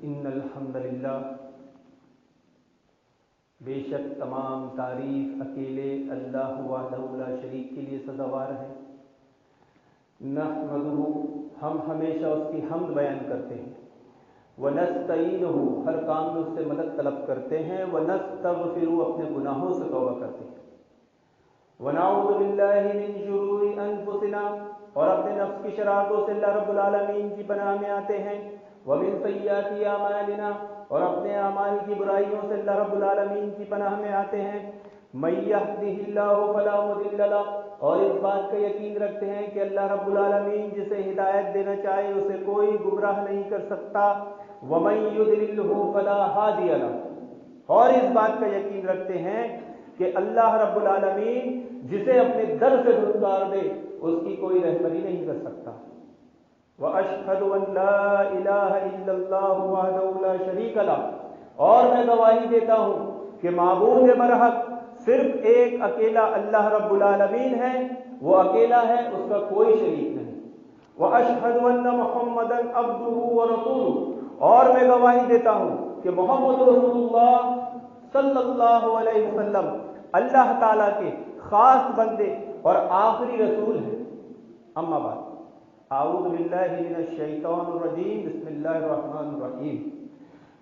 ان الحمد للہ، بے شک تمام تعریف اکیلے اللہ وحدہ لا شریک کے لیے سزاوار ہے۔ نحمدہ، ہم ہمیشہ اس کی حمد بیان کرتے ہیں، ونستعینہ، ہر کام میں اس سے مدد طلب کرتے ہیں، ونستغفر، اپنے گناہوں سے توبہ کرتے ہیں، ونعوذ باللہ من شرور انفسنا، اور اپنے نفس کی شرارتوں سے اللہ رب العالمین کی پناہ میں آتے ہیں، ومن سیئات اعمالنا، اور اپنے اعمال کی برائیوں سے اللہ رب العالمین کی پناہ میں آتے ہیں، من یہدہ اللہ فلا مضل لہ، اور اس بات کا یقین رکھتے ہیں کہ اللہ رب العالمین جسے ہدایت دینا چاہے اسے کوئی گمراہ نہیں کر سکتا، ومن یضللہ فلا ہادی لہ، اور اس بات کا یقین رکھتے ہیں کہ اللہ رب العالمین جسے اپنے در سے دھتکار دے اس کی کوئی رہبری نہیں کر سکتا۔ وَأَشْهَدُ أَن لَا إِلَٰهَ إِلَّا اللَّهُ وَحْدَهُ لَا شَرِيكَ لَهُ، اور میں گواہی دیتا ہوں کہ معبود برحق صرف ایک اکیلا اللہ رب العالمین ہے، وہ اکیلا ہے، اس کا کوئی شریک نہیں۔ وَأَشْهَدُ أَنَّ مُحَمَّدًا عَبْدُهُ وَرَسُولُهُ، اور میں گواہی دیتا ہوں کہ محمد رسول اللہ صلی اللہ علیہ وسلم اللہ تعالیٰ کے خاص بندے اور آخری رسول ہیں۔ اما بعد، اعوذ باللہ من الشیطان الرجیم، بسم اللہ الرحمن الرحیم،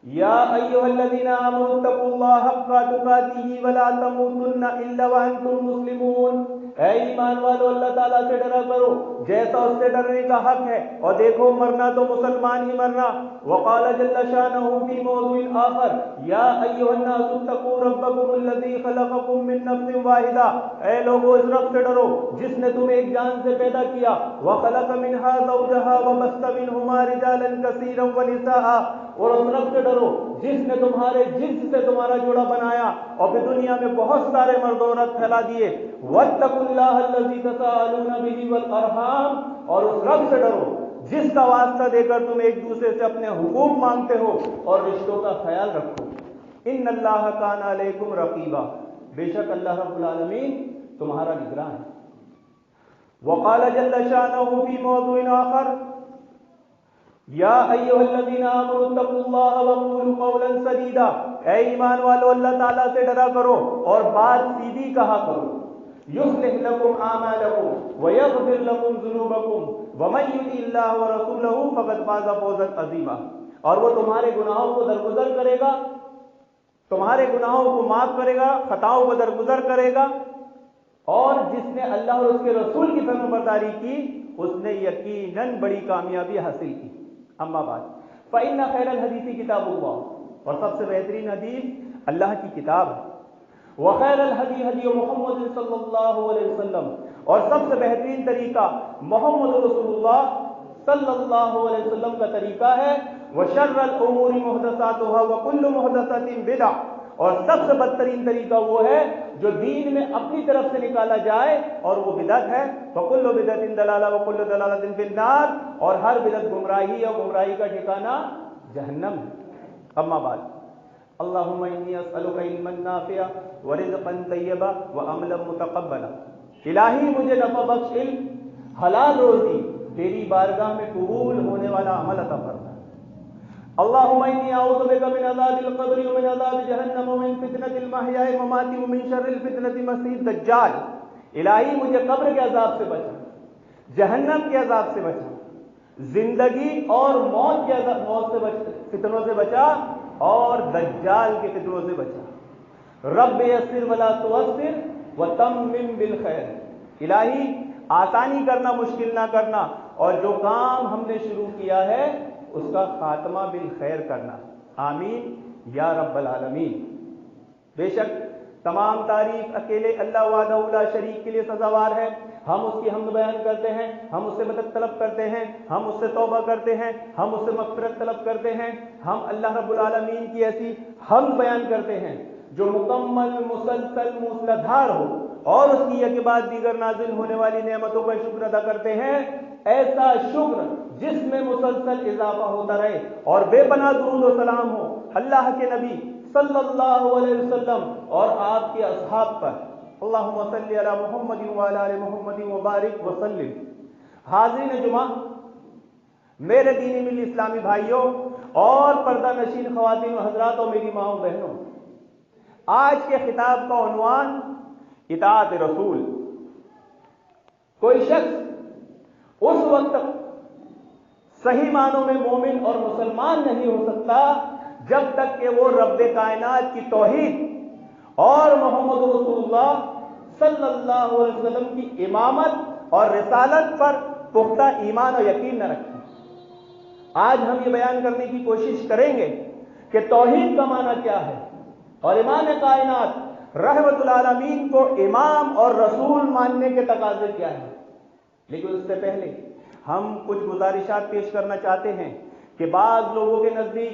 یا ایھا الذین آمنوا اتقوا اللہ حق تقاتہ ولا تموتن الا وانتم مسلمون، اے ایمان والو اللہ تعالیٰ سے ڈرا کرو جیسا اس سے ڈرنے کا حق ہے، اور دیکھو مرنا تو مسلمان ہی مرنا۔ وقال جل شانہ فی موضوع آخر، یا ایھا الناس اتقوا ربکم الذی خلقکم من نفس واحدہ، اے لوگو اس رب سے ڈرو جس نے تمہیں ایک جان سے پیدا کیا، وخلق منها زوجها وبث منهما رجالا کثیرا ونساء، اور اس رب سے ڈرو جس نے تمہارے جنس سے تمہارا جوڑا بنایا اور پھر دنیا میں بہت سارے مرد و عورت پھیلا دیے۔ واتقوا اللہ الذی تساءلون بہ والارحام، اور اس رب سے ڈرو جس کا واسطہ دے کر تم ایک دوسرے سے اپنے حقوق مانگتے ہو اور رشتوں کا خیال رکھو۔ ان اللہ کان علیکم رقیبا، بے شک اللہ رب العالمین تمہارا نگراں ہے۔ وقال جل شانہ فی موضوع آخر، یا ایھا الذین آمنوا اتقوا اللہ وقولوا قولا سدیدا، اے ایمان والو اللہ تعالیٰ سے ڈرا کرو اور بات سیدھی کہا کرو۔ یصلح لکم اعمالکم ویغفر لکم ذنوبکم ومن یطع اللہ ورسولہ فقد فاز فوزا عظیما، اور وہ تمہارے گناہوں کو درگزر کرے گا، تمہارے گناہوں کو معاف کرے گا، خطاؤں کو درگزر کرے گا، اور جس نے اللہ اور اس کے رسول کی فرمانبرداری کی اس نے یقیناً بڑی کامیابی حاصل کی۔ اما بعد، فإن خیر الحدیث کتاب اللہ، اور سب سے بہترین حدیث اللہ کی کتاب ہے، وخیر الہدی ہدی محمد صلی اللہ علیہ وسلم، اور سب سے بہترین طریقہ محمد رسول اللہ صلی اللہ علیہ وسلم کا طریقہ ہے، وشر الامور محدثاتها وکل محدثۃ بدعہ، اور سب سے بدترین طریقہ وہ ہے جو دین میں اپنی طرف سے نکالا جائے اور وہ بدعت ہے، وکل بدعۃ ضلالہ وکل ضلالۃ فی النار، اور ہر بدعت گمراہی اور گمراہی کا ٹھکانہ جہنم ہے۔ اما بعد، اللہم انی اسألک علما نافعا ورزقا طیبا وعملا متقبلا، الہی مجھے نفع بخش علم، حلال روزی، تیری بارگاہ میں قبول ہونے والا عمل عطا فرما۔ اللہم انی اعوذ بک من عذاب القبر ومن عذاب جہنم ومن فتنة المحیاء والممات ومن شر الفتنة المسیح الدجال، الہی مجھے قبر کے عذاب سے بچا، جہنم کے عذاب سے بچا، زندگی اور موت کے موت سے فتنوں سے بچا، اور دجال کے فتنوں سے بچا۔ رب یسر ولا تعسر وتمم بالخیر، الہی آسانی کرنا مشکل نہ کرنا، اور جو کام ہم نے شروع کیا ہے اس کا خاتمہ بالخیر کرنا، آمین یا رب العالمین۔ بے شک تمام تعریف اکیلے اللہ وحدہ لا شریک کے لیے سزاوار ہے، ہم اس کی حمد بیان کرتے ہیں، ہم اس سے مدد طلب کرتے ہیں، ہم اس سے توبہ کرتے ہیں، ہم اس سے مغفرت طلب کرتے ہیں، ہم اللہ رب العالمین کی ایسی حمد بیان کرتے ہیں جو مکمل مسلسل موسلادھار ہو، اور اس کی ایک بعد دیگر نازل ہونے والی نعمتوں کا شکر ادا کرتے ہیں، ایسا شکر جس میں مسلسل اضافہ ہوتا رہے، اور بے پناہ درود و سلام ہو اللہ کے نبی صلی اللہ علیہ وسلم اور آپ کے اصحاب پر۔ اللہم صلی علی محمد وعلی آل محمد وبارک وسلم۔ حاضرین جمعہ، میرے دینی ملی اسلامی بھائیوں اور پردہ نشین خواتین و حضرات اور میری ماں و بہنوں، آج کے خطاب کا عنوان اطاعت رسول۔ کوئی شخص اس وقت صحیح معنوں میں مومن اور مسلمان نہیں ہو سکتا جب تک کہ وہ رب کائنات کی توحید اور محمد رسول اللہ صلی اللہ علیہ وسلم کی امامت اور رسالت پر پختہ ایمان اور یقین نہ رکھے۔ آج ہم یہ بیان کرنے کی کوشش کریں گے کہ توحید کا معنی کیا ہے اور امام کائنات رحمت العالمین کو امام اور رسول ماننے کے تقاضے کیا ہیں۔ لیکن اس سے پہلے ہم کچھ گزارشات پیش کرنا چاہتے ہیں کہ بعض لوگوں کے نزدیک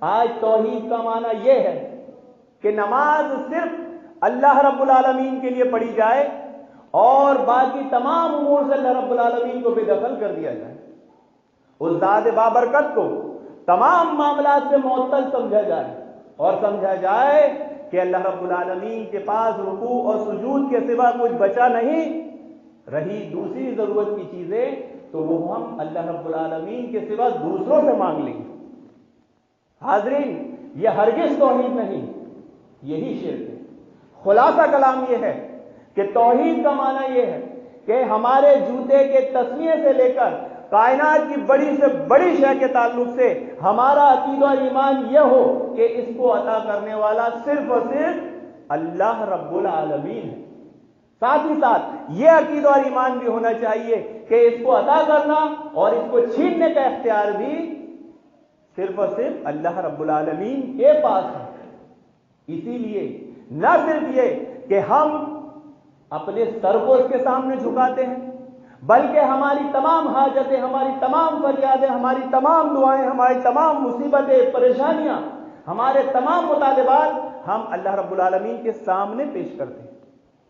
آج توحید کا معنی یہ ہے کہ نماز صرف اللہ رب العالمین کے لیے پڑھی جائے اور باقی تمام امور سے اللہ رب العالمین کو بے دخل کر دیا جائے، اس ذات بابرکت کو تمام معاملات سے معطل سمجھا جائے اور سمجھا جائے کہ اللہ رب العالمین کے پاس رکوع اور سجود کے سوا کچھ بچا نہیں، رہی دوسری ضرورت کی چیزیں تو وہ ہم اللہ رب العالمین کے سوا دوسروں سے مانگ لیں گے۔ حاضرین، یہ ہرگز توحید نہیں، یہی شرک ہے۔ خلاصہ کلام یہ ہے کہ توحید کا معنی یہ ہے کہ ہمارے جوتے کے تسمیے سے لے کر کائنات کی بڑی سے بڑی شے کے تعلق سے ہمارا عقیدہ اور ایمان یہ ہو کہ اس کو عطا کرنے والا صرف اور صرف اللہ رب العالمین ہے۔ ساتھ ہی ساتھ یہ عقیدہ اور ایمان بھی ہونا چاہیے کہ اس کو عطا کرنا اور اس کو چھیننے کا اختیار بھی صرف اور صرف اللہ رب العالمین کے پاس ہے۔ اسی لیے نہ صرف یہ کہ ہم اپنے سر کو اس کے سامنے جھکاتے ہیں، بلکہ ہماری تمام حاجتیں، ہماری تمام فریادیں، ہماری تمام دعائیں، ہماری تمام مصیبتیں، پریشانیاں، ہمارے تمام مطالبات ہم اللہ رب العالمین کے سامنے پیش کرتے ہیں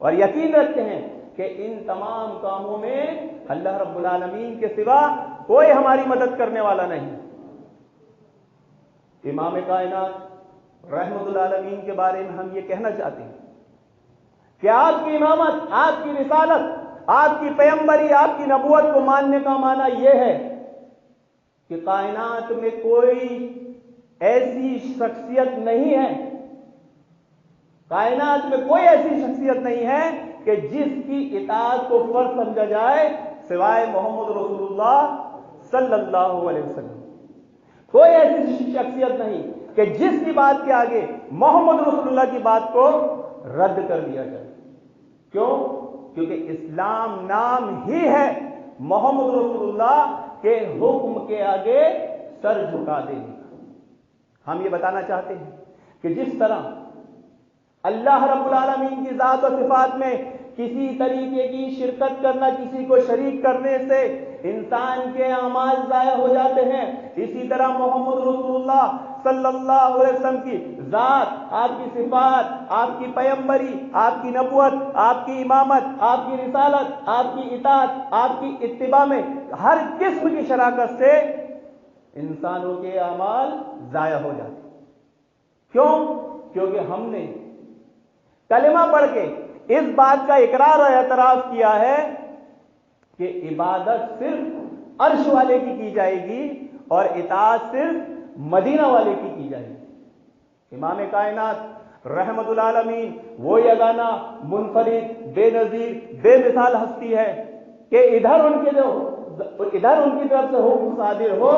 اور یقین رکھتے ہیں کہ ان تمام کاموں میں اللہ رب العالمین کے سوا کوئی ہماری مدد کرنے والا نہیں۔ امام کائنات رحمت العالمین کے بارے میں ہم یہ کہنا چاہتے ہیں کہ آپ کی امامت، آپ کی رسالت، آپ کی پیغمبری، آپ کی نبوت کو ماننے کا معنی یہ ہے کہ کائنات میں کوئی ایسی شخصیت نہیں ہے، کائنات میں کوئی ایسی شخصیت نہیں ہے کہ جس کی اطاعت کو فرض سمجھا جائے سوائے محمد رسول اللہ صلی اللہ علیہ وسلم۔ کوئی ایسی شخصیت نہیں کہ جس کی بات کے آگے محمد رسول اللہ کی بات کو رد کر دیا جائے۔ کیوں؟ کیونکہ اسلام نام ہی ہے محمد رسول اللہ کے حکم کے آگے سر جھکا دینے کا۔ ہم یہ بتانا چاہتے ہیں کہ جس طرح اللہ رب العالمین کی ذات و صفات میں کسی طریقے کی شرکت کرنا، کسی کو شریک کرنے سے انسان کے اعمال ضائع ہو جاتے ہیں، اسی طرح محمد رسول اللہ صلی اللہ علیہ وسلم کی ذات، آپ کی صفات، آپ کی پیغمبری، آپ کی نبوت، آپ کی امامت، آپ کی رسالت، آپ کی اطاعت، آپ کی اتباع میں ہر قسم کی شراکت سے انسانوں کے اعمال ضائع ہو جاتے ہیں۔ کیوں؟ کیونکہ ہم نے کلمہ پڑھ کے اس بات کا اقرار اور اعتراف کیا ہے کہ عبادت صرف عرش والے کی جائے گی اور اطاعت صرف مدینہ والے کی جائے گی۔ امام کائنات رحمت العالمین وہ یگانہ، منفرد، بے نظیر، بے مثال ہستی ہے کہ ادھر ان کی طرف سے حکم صادر ہو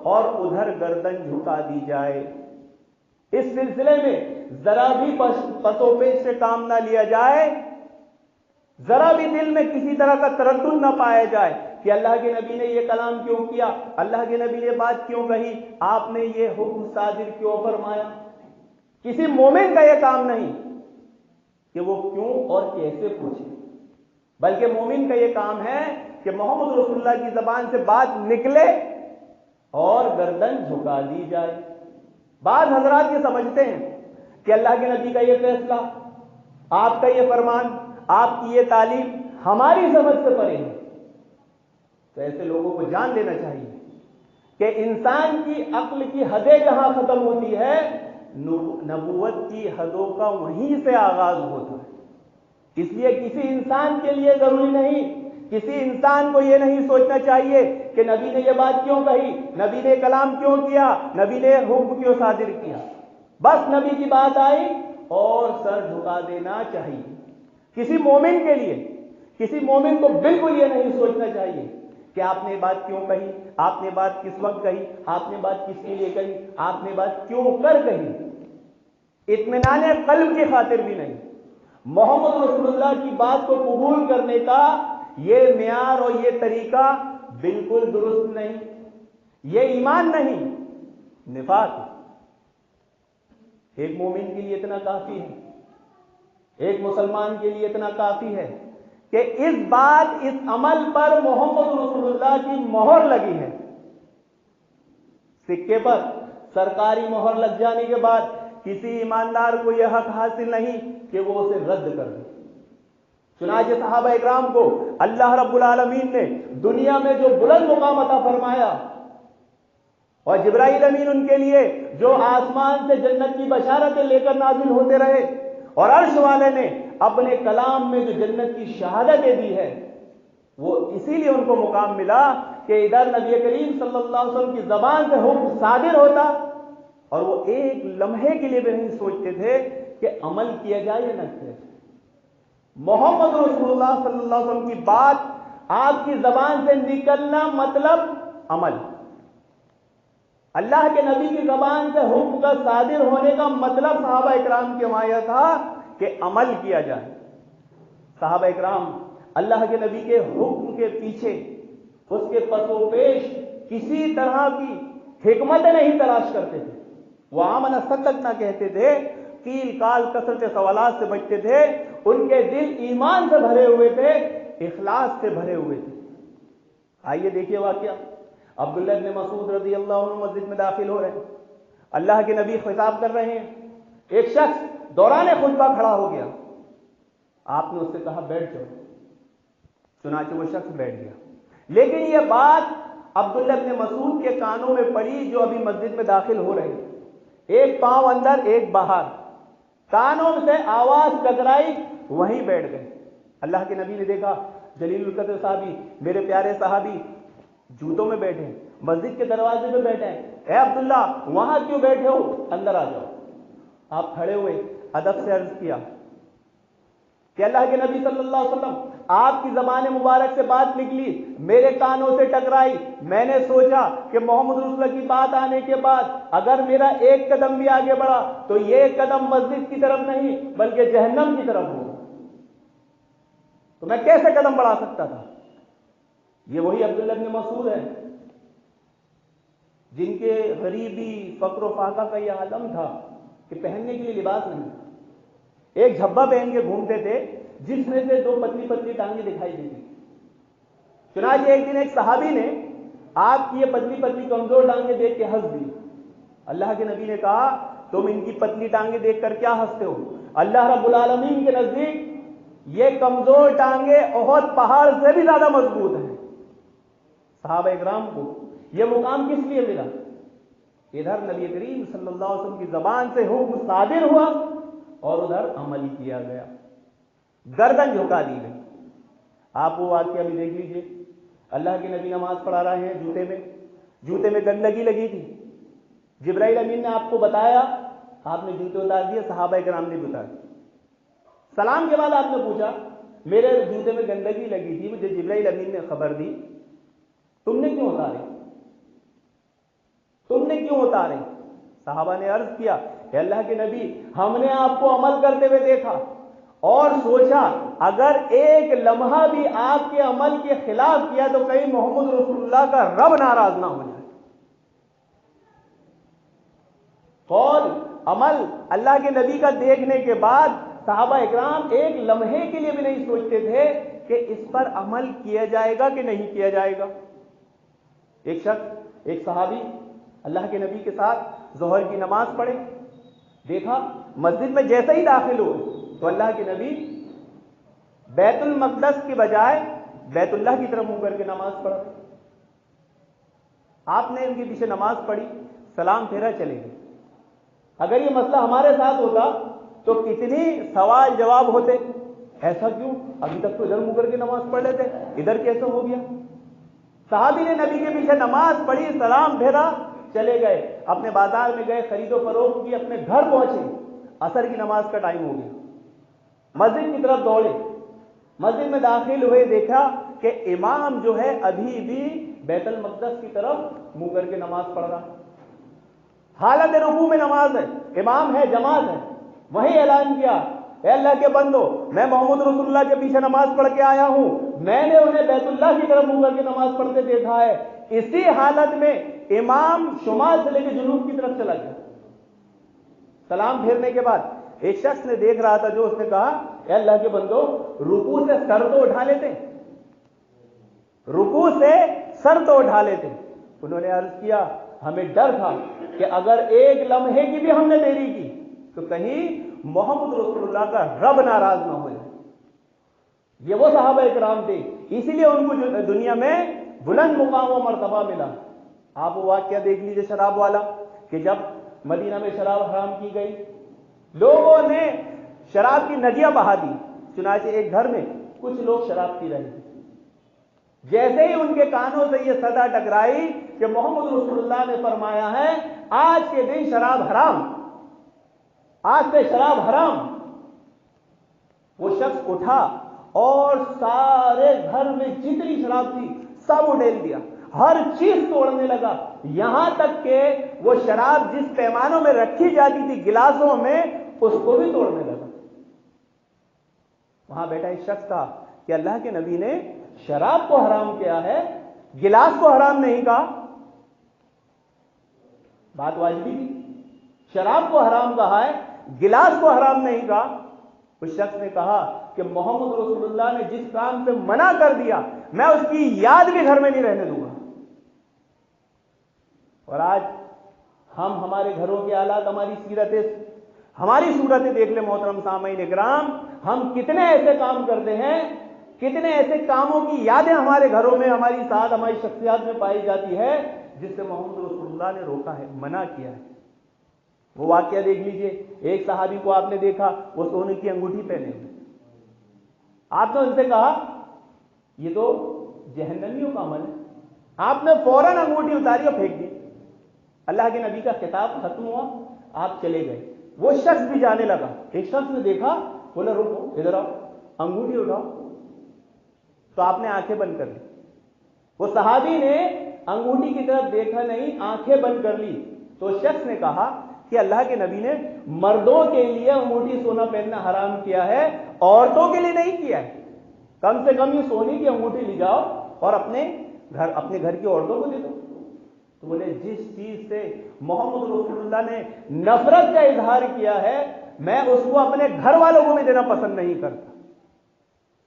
اور ادھر گردن جھکا دی جائے۔ اس سلسلے میں ذرا بھی پسو پیش سے کام نہ لیا جائے، ذرا بھی دل میں کسی طرح کا تردد نہ پایا جائے کہ اللہ کے نبی نے یہ کلام کیوں کیا، اللہ کے نبی نے بات کیوں کہی، آپ نے یہ حکم صادر کیوں فرمایا۔ کسی مومن کا یہ کام نہیں کہ وہ کیوں اور کیسے پوچھے، بلکہ مومن کا یہ کام ہے کہ محمد رسول اللہ کی زبان سے بات نکلے اور گردن جھکا دی جائے۔ بعض حضرات یہ سمجھتے ہیں کہ اللہ کے نبی کا یہ فیصلہ، آپ کا یہ فرمان، آپ کی یہ تعلیم ہماری سمجھ سے پرے ہے، تو ایسے لوگوں کو جان لینا چاہیے کہ انسان کی عقل کی حدیں جہاں ختم ہوتی ہے، نبوت کی حدوں کا وہیں سے آغاز ہوتا ہے۔ اس لیے کسی انسان کے لیے ضروری نہیں کسی انسان کو یہ نہیں سوچنا چاہیے کہ نبی نے یہ بات کیوں کہی، نبی نے کلام کیوں کیا، نبی نے حکم کیوں صادر کیا۔ بس نبی کی بات آئی اور سر جھکا دینا چاہیے۔ کسی مومن کے لیے، کسی مومن کو بالکل یہ نہیں سوچنا چاہیے کہ آپ نے بات کیوں کہی، آپ نے بات کس وقت کہی، آپ نے بات کس کے لیے کہی، آپ نے بات کیوں کر کہی۔ اطمینان قلب کی خاطر بھی نہیں، محمد رسول اللہ کی بات کو قبول کرنے کا یہ معیار اور یہ طریقہ بالکل درست نہیں، یہ ایمان نہیں، نفاق۔ ایک مومن کے لیے اتنا کافی ہے، ایک مسلمان کے لیے اتنا کافی ہے کہ اس بات، اس عمل پر محمد رسول اللہ کی مہر لگی ہے۔ سکے پر سرکاری مہر لگ جانے کے بعد کسی ایماندار کو یہ حق حاصل نہیں کہ وہ اسے رد کر دے۔ چنانچہ صحابہ اکرام کو اللہ رب العالمین نے دنیا میں جو بلند مقام عطا فرمایا، اور جبرائیل امین ان کے لیے جو آسمان سے جنت کی بشارتیں لے کر نازل ہوتے رہے، اور عرش والے نے اپنے کلام میں جو جنت کی شہادتیں دی ہے، وہ اسی لیے ان کو مقام ملا کہ ادھر نبی کریم صلی اللہ علیہ وسلم کی زبان سے حکم صادر ہوتا اور وہ ایک لمحے کے لیے بھی نہیں سوچتے تھے کہ عمل کیا جائے یا نہ کیا جائے۔ محمد رسول اللہ صلی اللہ علیہ وسلم کی بات آپ کی زبان سے نکلنا مطلب عمل، اللہ کے نبی کی زبان سے حکم کا صادر ہونے کا مطلب صحابہ اکرام کے وہاں یہ تھا کہ عمل کیا جائے۔ صحابہ اکرام اللہ کے نبی کے حکم کے پیچھے، اس کے پس و پیش کسی طرح کی حکمت نہیں تلاش کرتے تھے۔ وہ آمنا صدق نہ کہتے تھے، کیل کال کثرت سوالات سے بچتے تھے، ان کے دل ایمان سے بھرے ہوئے تھے، اخلاص سے بھرے ہوئے تھے۔ آئیے دیکھیے واقعہ، عبداللہ بن مسعود رضی اللہ عنہ مسجد میں داخل ہو رہے ہیں، اللہ کے نبی خطاب کر رہے ہیں، ایک شخص دوران خطبہ کھڑا ہو گیا، آپ نے اس سے کہا بیٹھ جاؤ، چنانچہ وہ شخص بیٹھ گیا۔ لیکن یہ بات عبداللہ بن مسعود کے کانوں میں پڑی جو ابھی مسجد میں داخل ہو رہے ہیں، ایک پاؤں اندر ایک باہر، کانوں سے آواز ٹکرائی، وہیں بیٹھ گئے۔ اللہ کے نبی نے دیکھا جلیل القدر صحابی، میرے پیارے صحابی جوتوں میں بیٹھے ہیں، مسجد کے دروازے پہ بیٹھے ہیں، اے عبداللہ وہاں کیوں بیٹھے ہو، اندر آ جاؤ۔ آپ کھڑے ہوئے، ادب سے عرض کیا کہ اللہ کے نبی صلی اللہ علیہ وسلم، آپ کی زبان مبارک سے بات نکلی، میرے کانوں سے ٹکرائی، میں نے سوچا کہ محمد رسول اللہ کی بات آنے کے بعد اگر میرا ایک قدم بھی آگے بڑھا تو یہ قدم مسجد کی طرف نہیں بلکہ جہنم کی طرف ہوگا، تو میں کیسے قدم بڑھا سکتا تھا۔ یہ وہی عبداللہ بن مسعود ہے جن کے غریبی، فقر و فاقہ کا یہ عالم تھا کہ پہننے کے لیے لباس نہیں، ایک جھبا پہن کے گھومتے تھے جس میں سے دو پتلی پتلی ٹانگیں دکھائی دیتی۔ چنانچہ ایک دن ایک صحابی نے آپ کی یہ پتلی پتلی کمزور ٹانگیں دیکھ کے ہنس دی۔ اللہ کے نبی نے کہا تم ان کی پتلی ٹانگیں دیکھ کر کیا ہنستے ہو، اللہ رب العالمین کے نزدیک یہ کمزور ٹانگیں احد پہاڑ سے بھی زیادہ مضبوط ہیں۔ صحابہ اکرام کو یہ مقام کس لیے ملا؟ ادھر نبی کریم صلی اللہ علیہ وسلم کی زبان سے حکم صادر ہوا اور ادھر عمل کیا گیا، گردن جھکا دی گئی۔ آپ وہ واقعہ بھی دیکھ لیجئے، اللہ کے نبی نماز پڑھا رہے ہیں، جوتے میں گندگی لگی تھی، جبرائیل امین نے آپ کو بتایا، آپ نے جوتے اتار دیے، صحابہ کرام نے بھی اتار دیے۔ سلام کے بعد آپ نے پوچھا میرے جوتے میں گندگی لگی تھی، مجھے جبرائیل امین نے خبر دی، تم نے کیوں اتارے، تم نے کیوں اتارے؟ صحابہ نے عرض کیا کہ اللہ کے نبی ہم نے آپ کو عمل کرتے ہوئے دیکھا اور سوچا اگر ایک لمحہ بھی آپ کے عمل کے خلاف کیا تو کہیں محمد رسول اللہ کا رب ناراض نہ ہو جائے۔ قول عمل اللہ کے نبی کا دیکھنے کے بعد صحابہ اکرام ایک لمحے کے لیے بھی نہیں سوچتے تھے کہ اس پر عمل کیا جائے گا کہ نہیں کیا جائے گا۔ ایک شخص، ایک صحابی اللہ کے نبی کے ساتھ ظہر کی نماز پڑھے، دیکھا مسجد میں جیسے ہی داخل ہوئے تو اللہ کے نبی بیت المقدس کے بجائے بیت اللہ کی طرف منہ کر کے نماز پڑھا۔ آپ نے ان کے پیچھے نماز پڑھی، سلام پھیرا، چلے گئے۔ اگر یہ مسئلہ ہمارے ساتھ ہوتا تو کتنی سوال جواب ہوتے، ایسا کیوں؟ ابھی تک تو ادھر منہ کر کے نماز پڑھ لیتے، ادھر کیسے ہو گیا؟ صحابی نے نبی کے پیچھے نماز پڑھی، سلام پھیرا، چلے گئے، اپنے بازار میں گئے، خرید و فروخت کی، اپنے گھر پہنچے، عصر کی نماز کا ٹائم ہو گیا، مسجد کی طرف دوڑے، مسجد میں داخل ہوئے، دیکھا کہ امام جو ہے ابھی بھی بیت المقدس کی طرف منہ کر کے نماز پڑھ رہا، حالت رکوع میں نماز ہے، امام ہے، جماعت ہے، وہی اعلان کیا، اے اللہ کے بندو، میں محمد رسول اللہ کے پیچھے نماز پڑھ کے آیا ہوں، میں نے انہیں بیت اللہ کی طرف منہ کر کے نماز پڑھتے دیکھا ہے۔ اسی حالت میں امام شمال سے لے کے جنوب کی طرف چلا گیا۔ سلام پھیرنے کے بعد ایک شخص نے دیکھ رہا تھا، جو اس نے کہا، اے اللہ کے بندو، رکوع سے سر تو اٹھا لیتے، رکوع سے سر تو اٹھا لیتے۔ انہوں نے عرض کیا، ہمیں ڈر تھا کہ اگر ایک لمحے کی بھی ہم نے دیری کی تو کہیں محمد رسول اللہ کا رب ناراض نہ ہو جائے۔ یہ وہ صحابہ کرام تھے، اسی لیے ان کو دنیا میں بلند مقام و مرتبہ ملا۔ آپ وہ واقعہ دیکھ لیجیے شراب والا، کہ جب مدینہ میں شراب حرام کی گئی، لوگوں نے شراب کی ندیاں بہا دی، چنانچہ ایک گھر میں کچھ لوگ شراب پی رہے تھے، جیسے ہی ان کے کانوں سے یہ صدا ٹکرائی کہ محمد رسول اللہ نے فرمایا ہے آج کے دن شراب حرام، آج سے شراب حرام، وہ شخص اٹھا اور سارے گھر میں جتنی شراب تھی سب اڈیل دیا، ہر چیز توڑنے لگا، یہاں تک کہ وہ شراب جس پیمانوں میں رکھی جاتی تھی گلاسوں میں، اس کو بھی توڑنے لگا۔ وہاں بیٹھا ایک شخص تھا کہ اللہ کے نبی نے شراب کو حرام کیا ہے، گلاس کو حرام نہیں کہا، بات واجبی تھی، شراب کو حرام کہا ہے، گلاس کو حرام نہیں کہا۔ اس شخص نے کہا کہ محمد رسول اللہ نے جس کام سے منع کر دیا میں اس کی یاد بھی گھر میں نہیں رہنے دوں گا۔ اور آج ہم ہمارے گھروں کے حالات، ہماری صورتیں دیکھ لیں محترم سامعین اکرام، ہم کتنے ایسے کام کرتے ہیں، کتنے ایسے کاموں کی یادیں ہمارے گھروں میں، ہماری ساتھ، ہماری شخصیات میں پائی جاتی ہے جس سے محمد رسول اللہ نے روکا ہے، منع کیا ہے۔ وہ واقعہ دیکھ لیجئے، ایک صحابی کو آپ نے دیکھا وہ سونے کی انگوٹھی پہنے ہوئے، آپ نے ان سے کہا یہ تو جہنمیوں کا عمل ہے، آپ نے فوراً انگوٹھی اتاری اور پھینک دی۔ اللہ کے نبی کا خطاب ختم ہوا، آپ چلے گئے، وہ شخص بھی جانے لگا، ایک شخص نے دیکھا، بولا رکو، ادھر آؤ، انگوٹھی اٹھاؤ، تو آپ نے آنکھیں بند کر لی۔ وہ صحابی نے انگوٹھی کی طرف دیکھا نہیں، آنکھیں بند کر لی، تو شخص نے کہا کہ اللہ کے نبی نے مردوں کے لیے انگوٹھی سونا پہننا حرام کیا ہے، عورتوں کے لیے نہیں کیا ہے، کم سے کم یہ سونے کی انگوٹھی لے جاؤ اور اپنے گھر کی عورتوں کو دے دو۔ تو بولے جس چیز سے محمد رسول اللہ نے نفرت کا اظہار کیا ہے میں اس کو اپنے گھر والوں کو بھی دینا پسند نہیں کرتا۔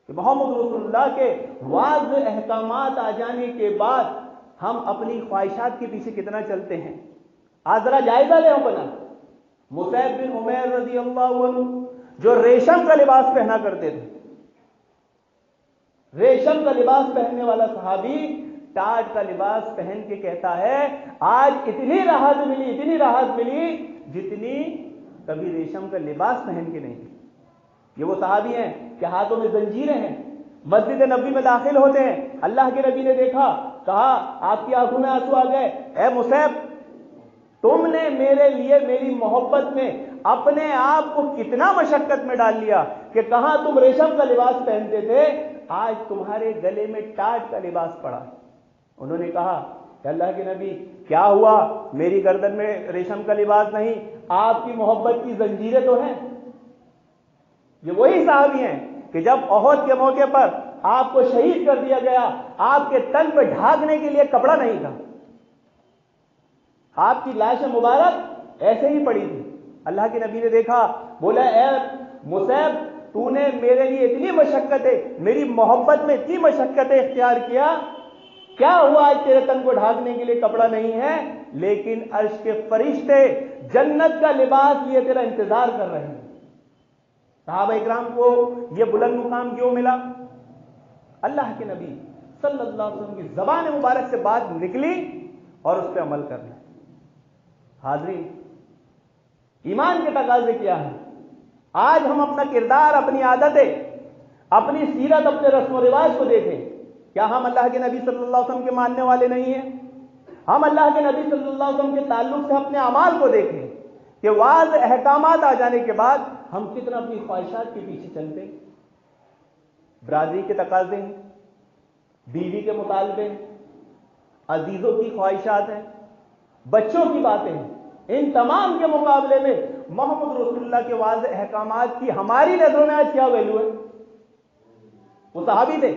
کہ محمد رسول اللہ کے واضح احکامات آ جانے کے بعد ہم اپنی خواہشات کے پیچھے کتنا چلتے ہیں۔ آج ذرا جائزہ لیں اپنا، مصعب بن عمیر رضی اللہ عنہ جو ریشم کا لباس پہنا کرتے تھے، ریشم کا لباس پہننے والا صحابی ٹاٹ کا لباس پہن کے کہتا ہے آج اتنی راحت ملی جتنی کبھی ریشم کا لباس پہن کے نہیں۔ یہ وہ صحابی ہیں کہ ہاتھوں میں زنجیریں ہیں، مسجد نبوی میں داخل ہوتے ہیں، اللہ کے نبی نے دیکھا، کہا آپ کی آنکھوں میں آنسو آ گئے، اے مصعب تم نے میرے لیے میری محبت میں اپنے آپ کو کتنا مشقت میں ڈال لیا کہ کہاں تم ریشم کا لباس پہنتے تھے، آج تمہارے گلے میں ٹاٹ کا لباس پڑا۔ انہوں نے کہا کہ اللہ کے نبی کیا ہوا، میری گردن میں ریشم کا لباس نہیں، آپ کی محبت کی زنجیریں تو ہیں۔ یہ وہی صحابی ہیں کہ جب احد کے موقع پر آپ کو شہید کر دیا گیا، آپ کے تن پہ ڈھانکنے کے لیے کپڑا نہیں تھا، آپ کی لاش مبارک ایسے ہی پڑی تھی۔ اللہ کے نبی نے دیکھا، بولا اے مصعب تو نے میرے لیے اتنی مشقتیں، میری محبت میں اتنی مشقتیں اختیار کیا ہوا آج تیرے تن کو ڈھانکنے کے لیے کپڑا نہیں ہے، لیکن عرش کے فرشتے جنت کا لباس لیے تیرا انتظار کر رہے ہیں۔ صحابہ اکرام کو یہ بلند مقام کیوں ملا؟ اللہ کے نبی صلی اللہ علیہ وسلم کی زبان مبارک سے بات نکلی اور اس پہ عمل کرنا۔ حاضرین، ایمان کے تقاضے کیا ہیں؟ آج ہم اپنا کردار، اپنی عادتیں اپنی سیرت، اپنے رسم و رواج کو دیکھیں. کیا ہم اللہ کے نبی صلی اللہ علیہ وسلم کے ماننے والے نہیں ہیں؟ ہم اللہ کے نبی صلی اللہ علیہ وسلم کے تعلق سے اپنے اعمال کو دیکھیں کہ واضح احکامات آ جانے کے بعد ہم کتنا اپنی خواہشات کے پیچھے چلتے ہیں. برادری کے تقاضے ہیں، بیوی کے مطالبے ہیں، عزیزوں کی خواہشات ہیں، بچوں کی باتیں ہیں. ان تمام کے مقابلے میں محمد رسول اللہ کے واضح احکامات کی ہماری نظروں میں آج کیا ویلیو ہے؟ وہ صحابی تھے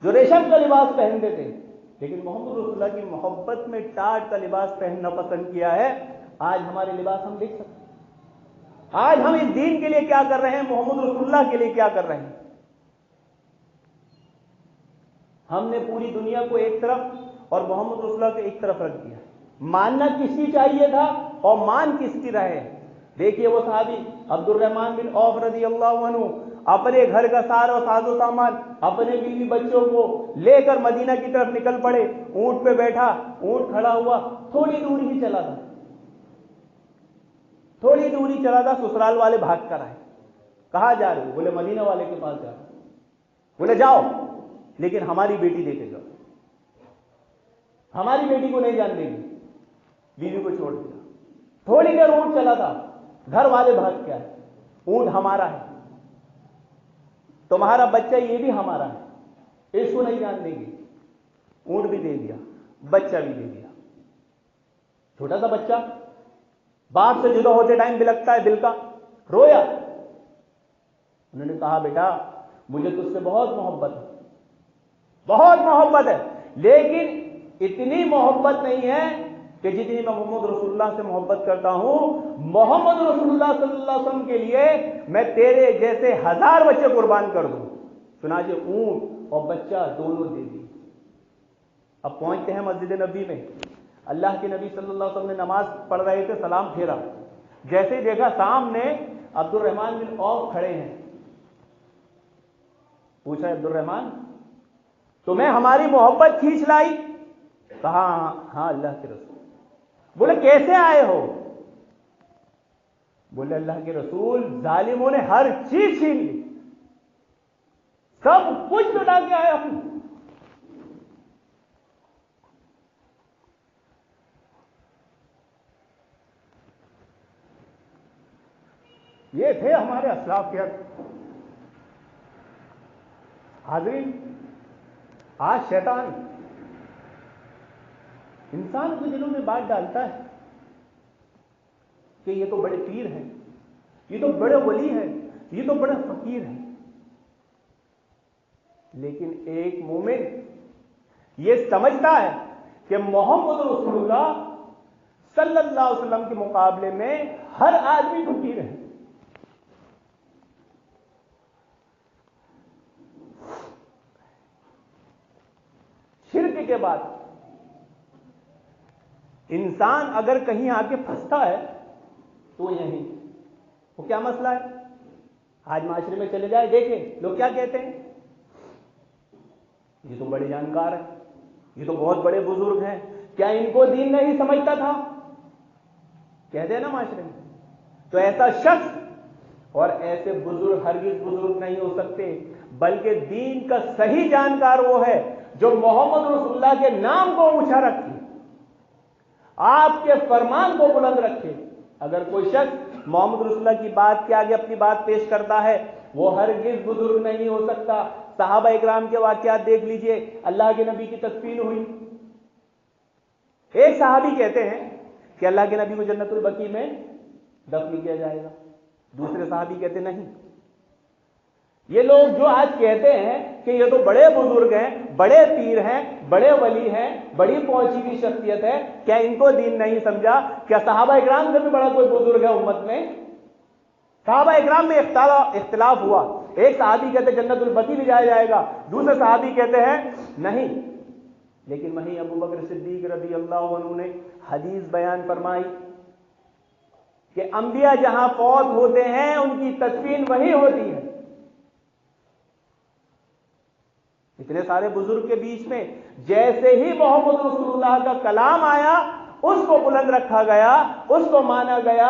جو ریشم کا لباس پہنتے تھے، لیکن محمد رسول اللہ کی محبت میں ٹاٹ کا لباس پہننا پسند کیا ہے. آج ہمارے لباس ہم دیکھ سکتے ہیں. آج ہم اس دین کے لیے کیا کر رہے ہیں، محمد رسول اللہ کے لیے کیا کر رہے ہیں. ہم نے پوری دنیا کو ایک طرف اور محمد رسول اللہ کو ایک طرف رکھ دیا. ماننا کس کی چاہیے تھا اور مان کس کی رہے. دیکھیے وہ صحابی عبد الرحمن بن عوف رضی اللہ عنہ اپنے گھر کا سارا ساز و سامان، اپنے بیوی بچوں کو لے کر مدینہ کی طرف نکل پڑے. اونٹ پہ بیٹھا، اونٹ کھڑا ہوا، تھوڑی دور ہی چلا تھا، تھوڑی دور ہی چلا تھا. سسرال والے بھاگ کر آئے. کہاں جا رہے ہو؟ بولے مدینہ والے کے پاس جا رہے. بولے جاؤ لیکن ہماری بیٹی دے کے جاؤ، ہماری بیٹی کو نہیں جان دے گی. بیوی کو چھوڑ دیا. تھوڑی دیر اونٹ چلا تھا، گھر والے بھاگ کے آئے. اونٹ ہمارا ہے، تمہارا بچہ یہ بھی ہمارا ہے، اس کو نہیں جان دیں گے. اونٹ بھی دے دیا، بچہ بھی دے دیا. چھوٹا سا بچہ باپ سے جدا ہوتے ٹائم بلکتا ہے، دل کا رویا. انہوں نے کہا بیٹا مجھے تجھ سے بہت محبت ہے، بہت محبت ہے، لیکن اتنی محبت نہیں ہے کہ جتنی میں محمد رسول اللہ سے محبت کرتا ہوں. محمد رسول اللہ صلی اللہ علیہ وسلم کے لیے میں تیرے جیسے 1000 بچے قربان کر دوں. چنانچہ اونٹ اور بچہ دونوں دے دی. اب پہنچتے ہیں مسجد نبی میں. اللہ کے نبی صلی اللہ علیہ وسلم نے نماز پڑھ رہے تھے، سلام پھیرا. جیسے ہی دیکھا سامنے عبد الرحمن بن عوف کھڑے ہیں. پوچھا عبد الرحمن تمہیں ہماری محبت کھینچ لائی؟ کہا ہاں اللہ کے رسول. بولے کیسے آئے ہو؟ بولے اللہ کے رسول ظالموں نے ہر چیز چھین لی، سب کچھ لٹا کے آئے ہوں. یہ تھے ہمارے اسلاف کے حاضرین. آج شیطان انسان کے دلوں میں بات ڈالتا ہے کہ یہ تو بڑے پیر ہیں، یہ تو بڑے ولی ہیں، یہ تو بڑے فقیر ہیں. لیکن ایک مومن یہ سمجھتا ہے کہ محمد رسول اللہ صلی اللہ علیہ وسلم کے مقابلے میں ہر آدمی فقیر ہے. شرک کے بعد انسان اگر کہیں آ کے پھنستا ہے تو یہیں. وہ کیا مسئلہ ہے؟ آج معاشرے میں چلے جائے دیکھیں لوگ کیا کہتے ہیں، یہ تو بڑے جانکار ہیں، یہ تو بہت بڑے بزرگ ہیں، کیا ان کو دین نہیں سمجھتا تھا؟ کہتے ہیں نا معاشرے میں. تو ایسا شخص اور ایسے بزرگ ہرگز بزرگ نہیں ہو سکتے، بلکہ دین کا صحیح جانکار وہ ہے جو محمد رسول اللہ کے نام کو اونچا رکھے، آپ کے فرمان کو بلند رکھے. اگر کوئی شخص محمد رسول اللہ کی بات کے آگے اپنی بات پیش کرتا ہے وہ ہرگز بزرگ نہیں ہو سکتا. صحابہ اکرام کے واقعات دیکھ لیجئے. اللہ کے نبی کی تدفین ہوئی. ایک صحابی کہتے ہیں کہ اللہ کے نبی کو جنت البقیع میں دفن کیا جائے گا، دوسرے صحابی کہتے نہیں. یہ لوگ جو آج کہتے ہیں کہ یہ تو بڑے بزرگ ہیں، بڑے پیر ہیں، بڑے ولی ہیں، بڑی پہنچی ہوئی شخصیت ہے، کیا ان کو دین نہیں سمجھا؟ کیا صحابہ اکرام سے بھی بڑا کوئی بزرگ ہے امت میں؟ صحابہ اکرام میں اختلاف ہوا. ایک صحابی کہتے جنت البقیع بھی جایا جائے گا، دوسرے صحابی کہتے ہیں نہیں. لیکن وہیں ابو بکر صدیق رضی اللہ عنہ نے حدیث بیان فرمائی کہ انبیاء جہاں فوت ہوتے ہیں ان کی تدفین وہی ہوتی ہے. اتنے سارے بزرگ کے بیچ میں جیسے ہی محمد رسول اللہ کا کلام آیا اس کو بلند رکھا گیا، اس کو مانا گیا.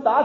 7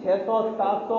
600-700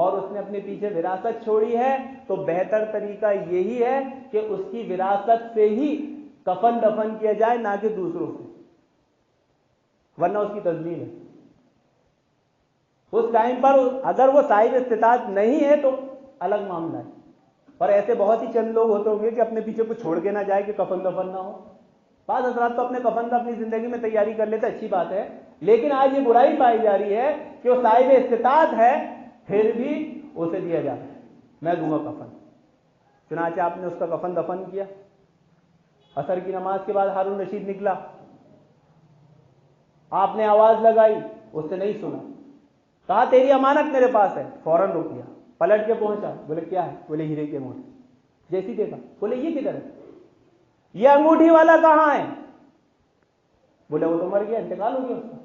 اور اس نے اپنے پیچھے وراثت چھوڑی ہے تو بہتر طریقہ یہی ہے کہ اس کی وراثت سے ہی کفن دفن کیا جائے، نہ کہ دوسروں سے، ورنہ اس کی تضلیل ہے۔ اس ٹائم پر اگر وہ صاحب استطاعت نہیں ہے تو الگ معاملہ ہے، اور ایسے بہت ہی چند لوگ ہوتے ہوں گے کہ اپنے پیچھے کچھ چھوڑ کے نہ جائے کہ کفن دفن نہ ہو۔ بعض حضرات تو اپنے کفن کا اپنی زندگی میں تیاری کر لیتے، اچھی بات ہے، لیکن آج یہ برائی پائی جا رہی ہے کہ وہ صاحب استطاعت ہے پھر بھی اسے دیا جاتا ہے، میں دوں گا کفن۔ چنانچہ آپ نے اس کا کفن دفن کیا، عصر کی نماز کے بعد ہارون رشید نکلا، آپ نے آواز لگائی، اس نے نہیں سنا، کہا تیری امانت میرے پاس ہے، فوراً روک دیا، پلٹ کے پہنچا، بولے کیا ہے؟ بولے ہیرے کی انگوٹھی۔ جیسی دیکھا بولے یہ کدھر ہے؟ یہ انگوٹھی والا کہاں ہے؟ بولے وہ تو مر گیا، انتقال ہو گیا اس کا۔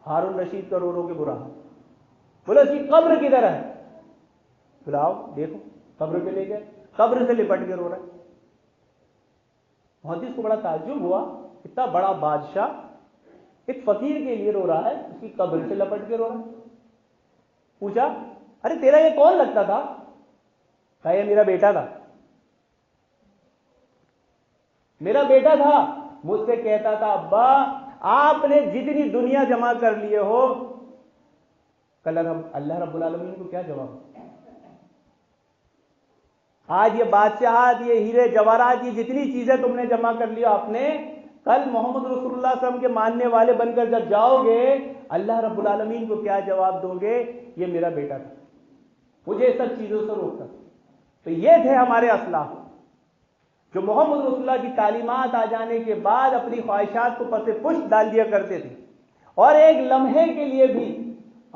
ہارون رشید کا رو رو کے برا حال۔ بولے اس کی قبر کدھر ہے؟ بلاؤ دیکھو، قبر پہ لے گئے، قبر سے لپٹ کے رو رہا ہے۔ محدث کو بڑا تعجب ہوا، اتنا بڑا بادشاہ ایک فقیر کے لیے رو رہا ہے، اس کی قبر سے لپٹ کے رو رہا ہے۔ پوچھا ارے تیرا یہ کون لگتا تھا؟ کہا یہ میرا بیٹا تھا، میرا بیٹا تھا، مجھ سے کہتا تھا ابا آپ نے جتنی دنیا جمع کر لیے ہو، کل اللہ رب العالمین کو کیا جواب؟ آج یہ بادشاہت، یہ ہیرے جواہرات، یہ جتنی چیزیں تم نے جمع کر لی آپ نے، کل محمد رسول اللہ صلی اللہ علیہ وسلم کے ماننے والے بن کر جب جاؤ گے اللہ رب العالمین کو کیا جواب دو گے؟ یہ میرا بیٹا تھا، مجھے سب چیزوں سے روکتا۔ تو یہ تھے ہمارے اسلاف جو محمد رسول اللہ کی تعلیمات آ جانے کے بعد اپنی خواہشات کو پس پشت ڈال دیا کرتے تھے، اور ایک لمحے کے لیے بھی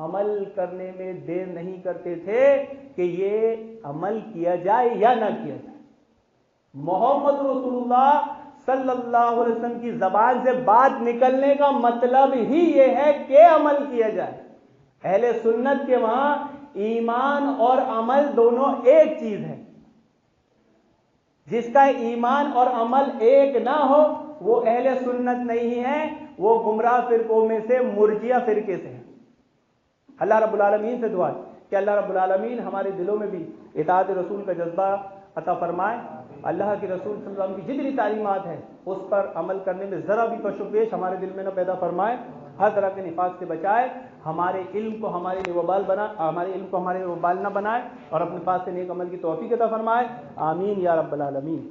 عمل کرنے میں دیر نہیں کرتے تھے کہ یہ عمل کیا جائے یا نہ کیا جائے۔ محمد رسول اللہ صلی اللہ علیہ وسلم کی زبان سے بات نکلنے کا مطلب ہی یہ ہے کہ عمل کیا جائے۔ اہل سنت کے وہاں ایمان اور عمل دونوں ایک چیز ہے، جس کا ایمان اور عمل ایک نہ ہو وہ اہل سنت نہیں ہے، وہ گمراہ فرقوں میں سے مرجیہ فرقے سے ہے۔ اللہ رب العالمین سے دعا ہے کہ اللہ رب العالمین ہمارے دلوں میں بھی اطاعت رسول کا جذبہ عطا فرمائے، اللہ کے رسول صلی اللہ علیہ وسلم کی جتنی تعلیمات ہیں اس پر عمل کرنے میں ذرا بھی کش و پیش ہمارے دل میں نہ پیدا فرمائے، ہر طرح کے نفاق سے بچائے، ہمارے علم کو ہمارے لیے وبال بنا، ہمارے علم کو ہمارے وبال نہ بنائے، اور اپنے پاس سے نیک عمل کی توفیق عطا فرمائے، آمین یا رب العالمین۔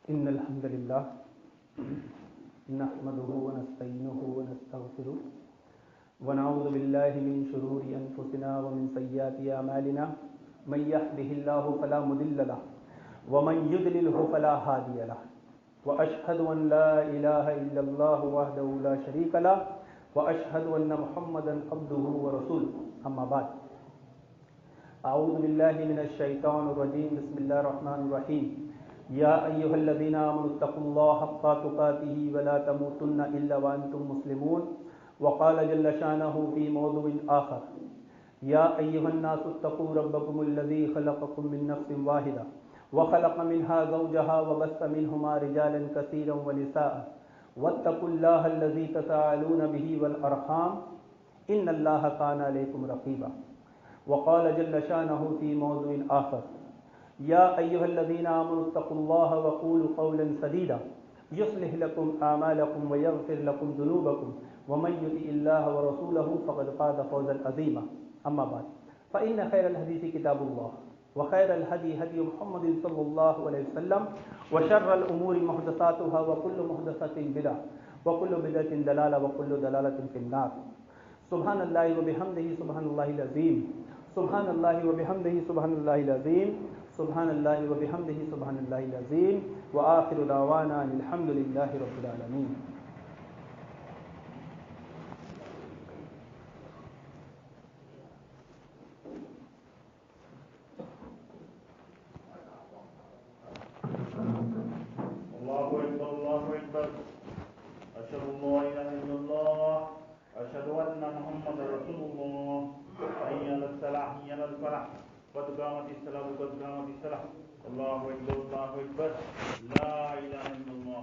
ان الحمد للہ نحمده ونستعینه ونستغفره ونعوذ باللہ من شرور انفسنا ومن سیئات اعمالنا من يهده الله فلا مضل له ومن يضلل فلا هادي له واشهد ان لا اله الا الله وحده لا شريك له واشهد ان محمدا عبده ورسوله اما بعد اعوذ باللہ من الشیطان الرجیم بسم اللہ الرحمن الرحیم یا ایہا الذین آمنوا اتقوا اللہ حق تقاته ولا تموتن الا وانتم مسلمون وقال جل شانہ فی موضوع آخر یا ایہا الناس اتقوا ربکم الذی خلقکم من نفس واحدہ وخلق منها زوجها وبث منهما رجالا كثيرا ونساء واتقوا الله الذي تساءلون به والارحام ان الله كان عليكم رقيبا وقال جل شانه في موضوع آخر یا ایہا الذین آمنوا اتقوا اللہ وقولوا قولا سدیدا یصلح لکم اعمالکم ویغفر لکم ذنوبکم ومن یطع اللہ ورسولہ فقد فاز فوزا عظیما اما بعد فإن خیر الحدیث کتاب اللہ وخیر الهدی هدی محمد صلی اللہ علیہ وسلم وشر الامور محدثاتها وكل محدثۃ بدعۃ وكل بدعۃ ضلالہ وكل ضلالۃ فی النار سبحان اللہ وبحمدہ سبحان اللہ العظیم سبحان اللہ وبحمدہ سبحان اللہ العظیم سبحان اللہ وبحمدہ سبحان اللہ العظیم وآخر دعوانا الحمد للہ رب العالمین۔ اللہ اکبر اللہ اکبر اشہد ان لا الہ الا اللہ اشہد ان محمد رسول اللہ حی علی الصلاۃ حی علی الفلاح قد قامت الصلاة قد قامت الصلاة الله أكبر لا إله إلا الله